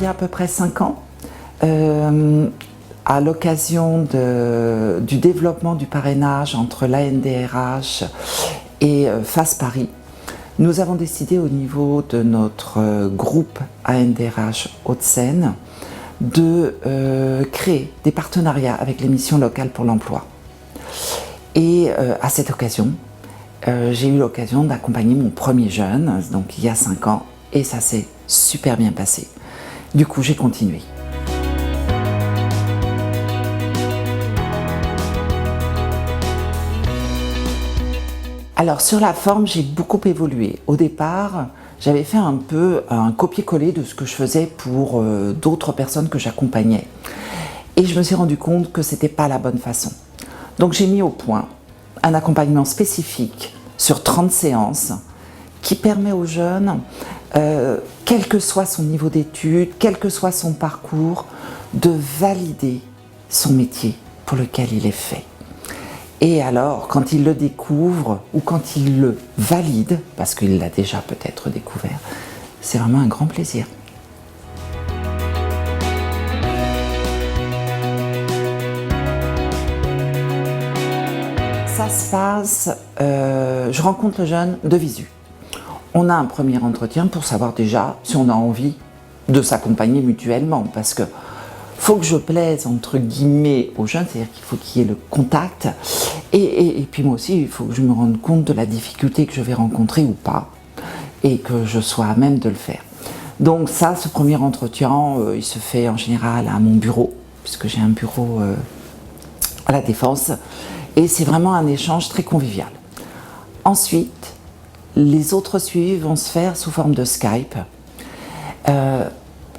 y a à peu près 5 ans, à l'occasion du développement du parrainage entre l'ANDRH et FAS Paris, nous avons décidé au niveau de notre groupe ANDRH Hauts-de-Seine de créer des partenariats avec les missions locales pour l'emploi. Et à cette occasion, j'ai eu l'occasion d'accompagner mon premier jeune, donc il y a 5 ans, et ça s'est super bien passé. Du coup, j'ai continué. Alors sur la forme, j'ai beaucoup évolué. Au départ, j'avais fait un peu un copier-coller de ce que je faisais pour d'autres personnes que j'accompagnais. Et je me suis rendu compte que c'était pas la bonne façon. Donc j'ai mis au point un accompagnement spécifique sur 30 séances qui permet aux jeunes, quel que soit son niveau d'études, quel que soit son parcours, de valider son métier pour lequel il est fait. Et alors, quand il le découvre ou quand il le valide, parce qu'il l'a déjà peut-être découvert, c'est vraiment un grand plaisir. Ça se passe, je rencontre le jeune de visu. On a un premier entretien pour savoir déjà si on a envie de s'accompagner mutuellement, parce que faut que je plaise entre guillemets aux jeunes, c'est-à-dire qu'il faut qu'il y ait le contact, et puis moi aussi il faut que je me rende compte de la difficulté que je vais rencontrer ou pas, et que je sois à même de le faire. Donc ça, ce premier entretien, il se fait en général à mon bureau, puisque j'ai un bureau à la Défense, et c'est vraiment un échange très convivial. Ensuite, les autres suivis vont se faire sous forme de Skype, un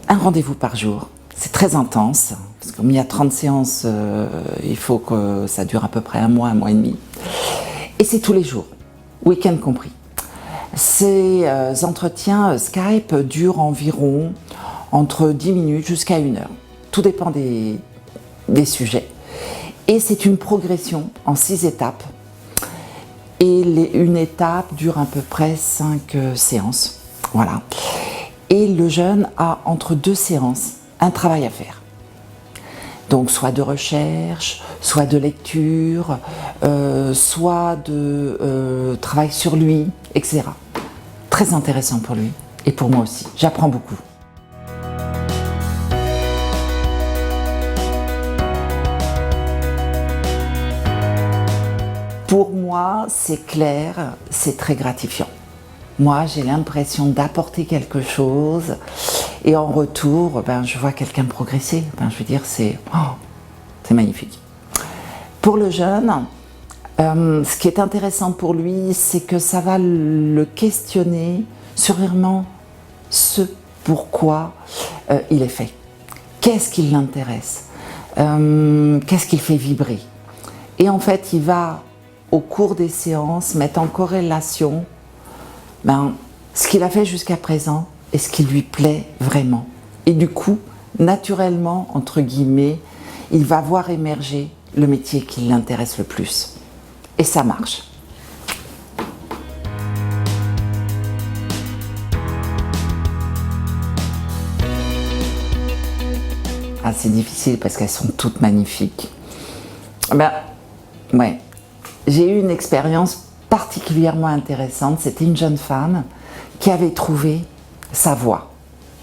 rendez-vous par jour. C'est très intense, parce qu'il y a 30 séances, il faut que ça dure à peu près un mois et demi. Et c'est tous les jours, week-end compris. Ces entretiens Skype durent environ entre 10 minutes jusqu'à 1 heure. Tout dépend des sujets. Et c'est une progression en 6 étapes. Et une étape dure à peu près 5 séances. Voilà. Et le jeune a entre 2 séances un travail à faire. Donc soit de recherche, soit de lecture, soit de travail sur lui, etc. Très intéressant pour lui et pour moi aussi. J'apprends beaucoup. Pour moi, c'est clair, c'est très gratifiant. Moi, j'ai l'impression d'apporter quelque chose et en retour, je vois quelqu'un progresser. Je veux dire, c'est magnifique. Pour le jeune, ce qui est intéressant pour lui, c'est que ça va le questionner sur vraiment ce pourquoi il est fait. Qu'est-ce qui l'intéresse? Qu'est-ce qui le fait vibrer? Et en fait, il va, au cours des séances, mettre en corrélation ce qu'il a fait jusqu'à présent et ce qui lui plaît vraiment. Et du coup, naturellement, entre guillemets, il va voir émerger le métier qui l'intéresse le plus. Et ça marche. Ah, c'est difficile parce qu'elles sont toutes magnifiques. Ouais. J'ai eu une expérience particulièrement intéressante. C'était une jeune femme qui avait trouvé sa voie.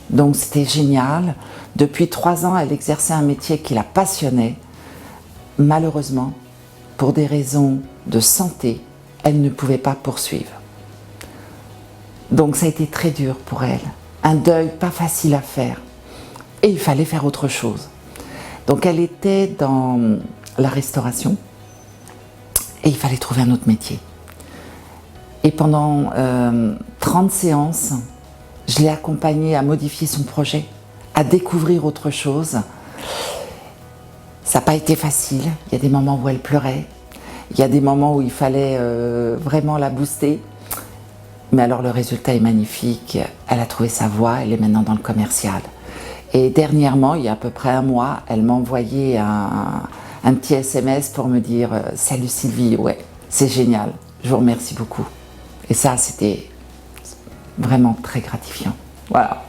Donc c'était génial. Depuis 3 ans, elle exerçait un métier qui la passionnait. Malheureusement, pour des raisons de santé, elle ne pouvait pas poursuivre. Donc ça a été très dur pour elle. Un deuil pas facile à faire. Et il fallait faire autre chose. Donc elle était dans la restauration et il fallait trouver un autre métier. Et pendant 30 séances, je l'ai accompagnée à modifier son projet, à découvrir autre chose. Ça n'a pas été facile. Il y a des moments où elle pleurait. Il y a des moments où il fallait vraiment la booster. Mais alors le résultat est magnifique. Elle a trouvé sa voie, elle est maintenant dans le commercial. Et dernièrement, il y a à peu près 1 mois, elle m'a envoyé un petit SMS pour me dire « Salut Sylvie, ouais, c'est génial, je vous remercie beaucoup ». Et ça, c'était vraiment très gratifiant. Voilà.